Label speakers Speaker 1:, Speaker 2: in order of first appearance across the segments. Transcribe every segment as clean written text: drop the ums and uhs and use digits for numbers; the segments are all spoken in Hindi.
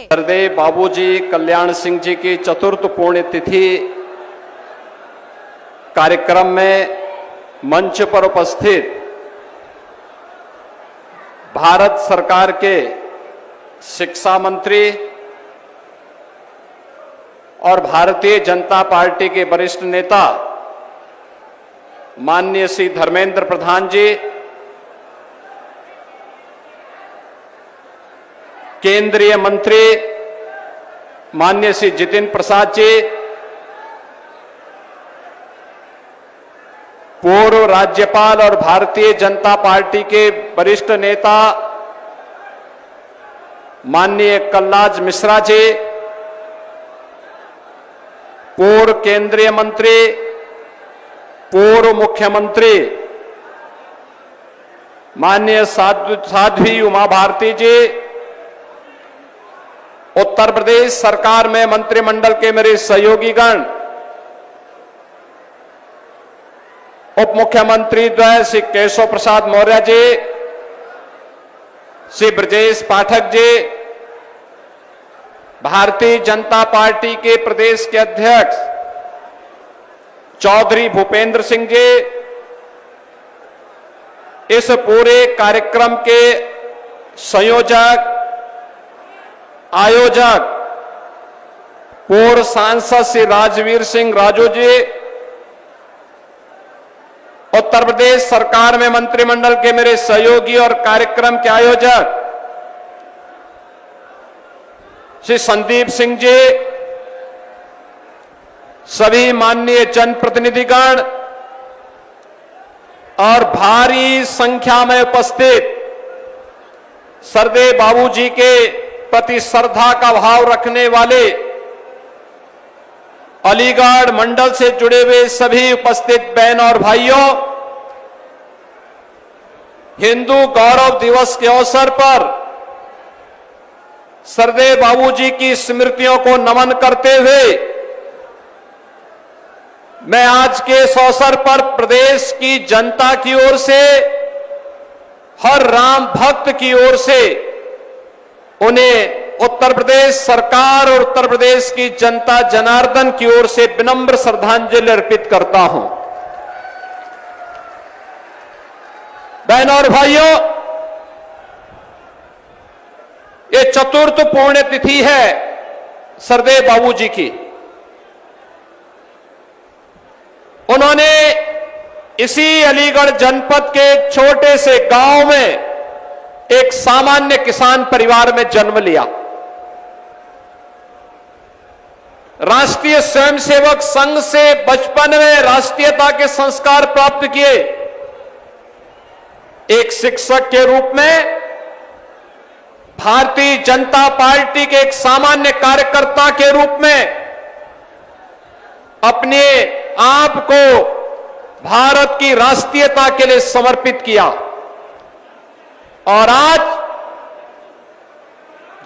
Speaker 1: सरदेव बाबूजी कल्याण सिंह जी की चतुर्थ पुण्यतिथि कार्यक्रम में मंच पर उपस्थित भारत सरकार के शिक्षा मंत्री और भारतीय जनता पार्टी के वरिष्ठ नेता माननीय श्री धर्मेंद्र प्रधान जी, केंद्रीय मंत्री माननीय श्री जितेंद्र प्रसाद जी, पूर्व राज्यपाल और भारतीय जनता पार्टी के वरिष्ठ नेता माननीय कलराज मिश्रा जी, पूर्व केंद्रीय मंत्री, पूर्व मुख्यमंत्री माननीय साध्वी उमा भारती जी, उत्तर प्रदेश सरकार में मंत्रिमंडल के मेरे सहयोगीगण, उप मुख्यमंत्री द्वय श्री केशव प्रसाद मौर्य जी, श्री ब्रजेश पाठक जी, भारतीय जनता पार्टी के प्रदेश के अध्यक्ष चौधरी भूपेंद्र सिंह जी, इस पूरे कार्यक्रम के संयोजक, आयोजक, पूर्व सांसद श्री राजवीर सिंह राजू जी, उत्तर प्रदेश सरकार में मंत्रिमंडल के मेरे सहयोगी और कार्यक्रम के आयोजक श्री संदीप सिंह जी, सभी माननीय जनप्रतिनिधिगण और भारी संख्या में उपस्थित सरदेव बाबूजी के प्रति श्रद्धा का भाव रखने वाले अलीगढ़ मंडल से जुड़े हुए सभी उपस्थित बहन और भाइयों, हिंदू गौरव दिवस के अवसर पर सरदेव बाबूजी की स्मृतियों को नमन करते हुए मैं आज के इस अवसर पर प्रदेश की जनता की ओर से, हर राम भक्त की ओर से उन्हें उत्तर प्रदेश सरकार और उत्तर प्रदेश की जनता जनार्दन की ओर से विनम्र श्रद्धांजलि अर्पित करता हूं। बहनों और भाइयों, ये चतुर्थ पुण्यतिथि है सरदेव बाबूजी की। उन्होंने इसी अलीगढ़ जनपद के एक छोटे से गांव में एक सामान्य किसान परिवार में जन्म लिया। राष्ट्रीय स्वयंसेवक संघ से बचपन में राष्ट्रीयता के संस्कार प्राप्त किए। एक शिक्षक के रूप में भारतीय जनता पार्टी के एक सामान्य कार्यकर्ता के रूप में अपने आप को भारत की राष्ट्रीयता के लिए समर्पित किया। और आज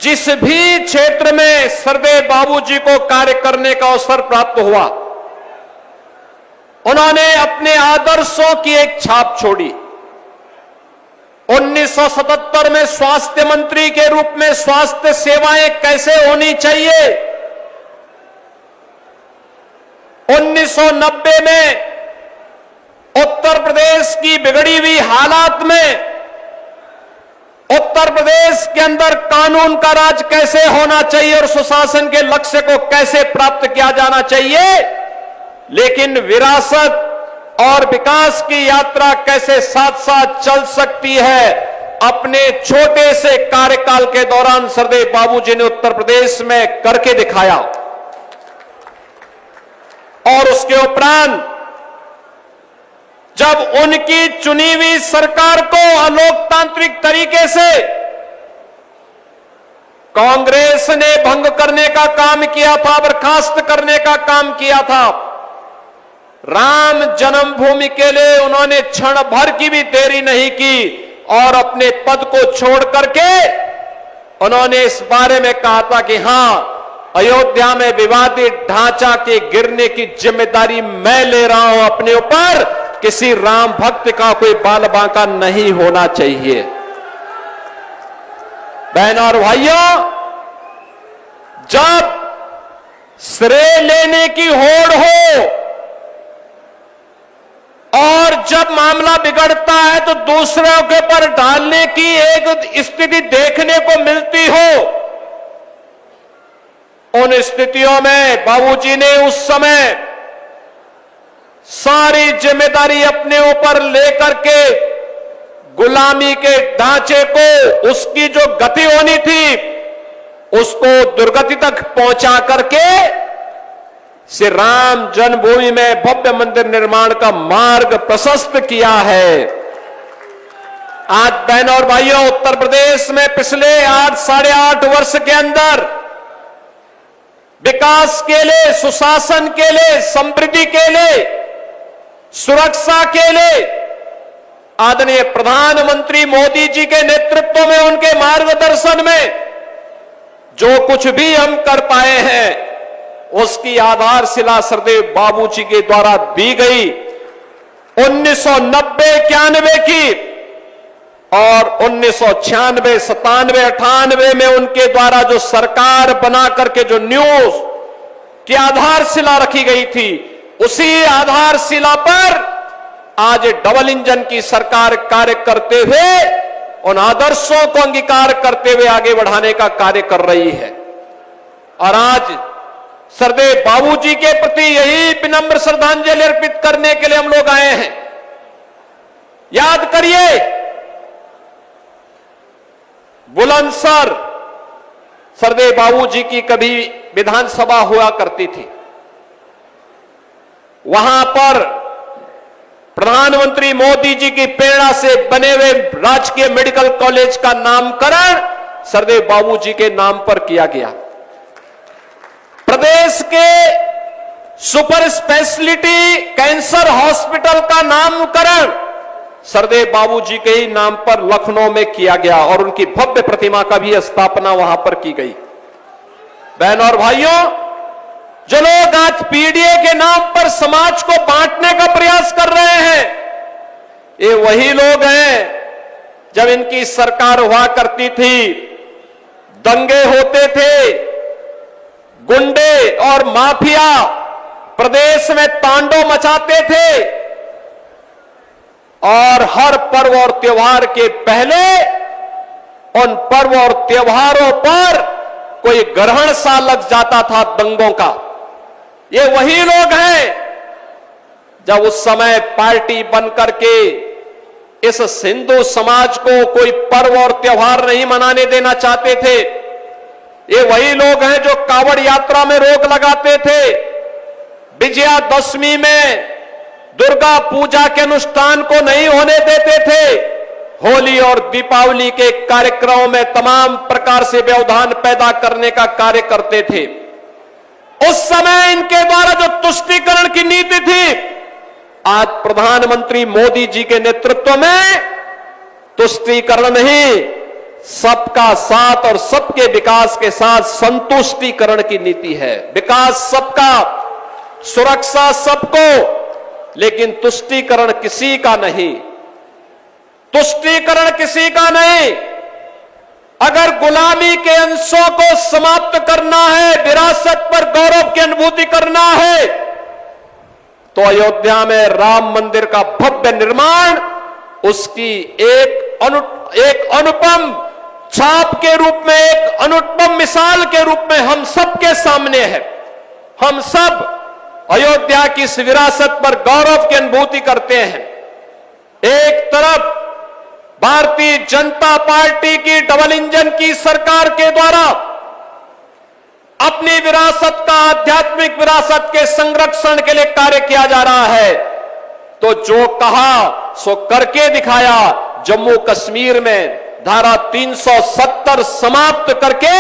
Speaker 1: जिस भी क्षेत्र में सरदेव बाबूजी को कार्य करने का अवसर प्राप्त हुआ, उन्होंने अपने आदर्शों की एक छाप छोड़ी। 1977 में स्वास्थ्य मंत्री के रूप में स्वास्थ्य सेवाएं कैसे होनी चाहिए, 1990 में उत्तर प्रदेश की बिगड़ी हुई हालात में उत्तर प्रदेश के अंदर कानून का राज कैसे होना चाहिए और सुशासन के लक्ष्य को कैसे प्राप्त किया जाना चाहिए, लेकिन विरासत और विकास की यात्रा कैसे साथ साथ चल सकती है, अपने छोटे से कार्यकाल के दौरान सरदेव बाबूजी ने उत्तर प्रदेश में करके दिखाया। और उसके उपरांत जब उनकी चुनी हुई सरकार को अलोकतांत्रिक तरीके से कांग्रेस ने भंग करने का काम किया था, बर्खास्त करने का काम किया था, राम जन्मभूमि के लिए उन्होंने क्षण भर की भी देरी नहीं की और अपने पद को छोड़ करके उन्होंने इस बारे में कहा था कि हां, अयोध्या में विवादित ढांचा के गिरने की जिम्मेदारी मैं ले रहा हूं अपने ऊपर, किसी राम भक्त का कोई बाल बांका नहीं होना चाहिए। बहनों और भाइयों, जब श्रेय लेने की होड़ हो और जब मामला बिगड़ता है तो दूसरों के ऊपर डालने की एक स्थिति देखने को मिलती हो, उन स्थितियों में बाबूजी ने उस समय सारी जिम्मेदारी अपने ऊपर लेकर के गुलामी के ढांचे को, उसकी जो गति होनी थी उसको दुर्गति तक पहुंचा करके श्री राम जन्मभूमि में भव्य मंदिर निर्माण का मार्ग प्रशस्त किया है। आज बहनों और भाइयों, उत्तर प्रदेश में पिछले 8-8.5 वर्ष के अंदर विकास के लिए, सुशासन के लिए, समृद्धि के लिए, सुरक्षा के लिए आदरणीय प्रधानमंत्री मोदी जी के नेतृत्व में, उनके मार्गदर्शन में जो कुछ भी हम कर पाए हैं उसकी आधारशिला सरदेव बाबूजी के द्वारा दी गई 1990-91 की और 1996, 97, 98 में उनके द्वारा जो सरकार बना करके जो न्यूज की आधारशिला रखी गई थी, उसी आधारशिला पर आज डबल इंजन की सरकार कार्य करते हुए उन आदर्शों को अंगीकार करते हुए आगे बढ़ाने का कार्य कर रही है। और आज सरदेव बाबूजी के प्रति यही विनम्र श्रद्धांजलि अर्पित करने के लिए हम लोग आए हैं। याद करिए, बुलंदशहर सरदेव बाबूजी की कभी विधानसभा हुआ करती थी। वहां पर प्रधानमंत्री मोदी जी की प्रेरणा से बने हुए राजकीय मेडिकल कॉलेज का नामकरण सरदेव बाबूजी के नाम पर किया गया। प्रदेश के सुपर स्पेशलिटी कैंसर हॉस्पिटल का नामकरण सरदेव बाबूजी के ही नाम पर लखनऊ में किया गया और उनकी भव्य प्रतिमा का भी स्थापना वहां पर की गई। बहनों और भाइयों, जो लोग आज पीडीए के नाम पर समाज को बांटने का प्रयास कर रहे हैं, ये वही लोग हैं जब इनकी सरकार हुआ करती थी, दंगे होते थे, गुंडे और माफिया प्रदेश में तांडव मचाते थे और हर पर्व और त्योहार के पहले उन पर्व और त्योहारों पर कोई ग्रहण सा लग जाता था दंगों का। ये वही लोग हैं जब उस समय पार्टी बनकर के इस हिंदू समाज को कोई पर्व और त्योहार नहीं मनाने देना चाहते थे। ये वही लोग हैं जो कांवड़ यात्रा में रोक लगाते थे, विजयादशमी में दुर्गा पूजा के अनुष्ठान को नहीं होने देते थे, होली और दीपावली के कार्यक्रमों में तमाम प्रकार से व्यवधान पैदा करने का कार्य करते थे। उस समय इनके द्वारा जो तुष्टीकरण की नीति थी, आज प्रधानमंत्री मोदी जी के नेतृत्व में तुष्टीकरण नहीं, सबका साथ और सबके विकास के साथ संतुष्टीकरण की नीति है। विकास सबका, सुरक्षा सबको, लेकिन तुष्टीकरण किसी का नहीं, तुष्टीकरण किसी का नहीं। अगर गुलामी के अंशों को समाप्त करना है, विरासत पर गौरव की अनुभूति करना है, तो अयोध्या में राम मंदिर का भव्य निर्माण उसकी एक अनुपम छाप के रूप में, एक अनुपम मिसाल के रूप में हम सबके सामने है। हम सब अयोध्या की इस विरासत पर गौरव की अनुभूति करते हैं। एक तरफ भारतीय जनता पार्टी की डबल इंजन की सरकार के द्वारा अपनी विरासत का, आध्यात्मिक विरासत के संरक्षण के लिए कार्य किया जा रहा है, तो जो कहा सो करके दिखाया। जम्मू कश्मीर में धारा 370 समाप्त करके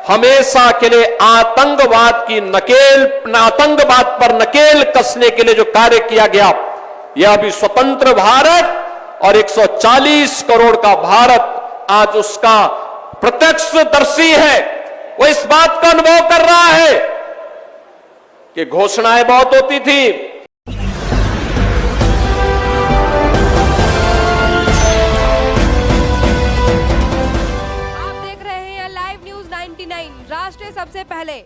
Speaker 1: हमेशा के लिए आतंकवाद पर नकेल कसने के लिए जो कार्य किया गया, यह अभी स्वतंत्र भारत और 140 करोड़ का भारत आज उसका प्रत्यक्षदर्शी है। वो इस बात का अनुभव कर रहा है कि घोषणाएं बहुत होती थी,
Speaker 2: आप देख रहे हैं लाइव न्यूज 99। टीवी 9 राष्ट्र सबसे पहले।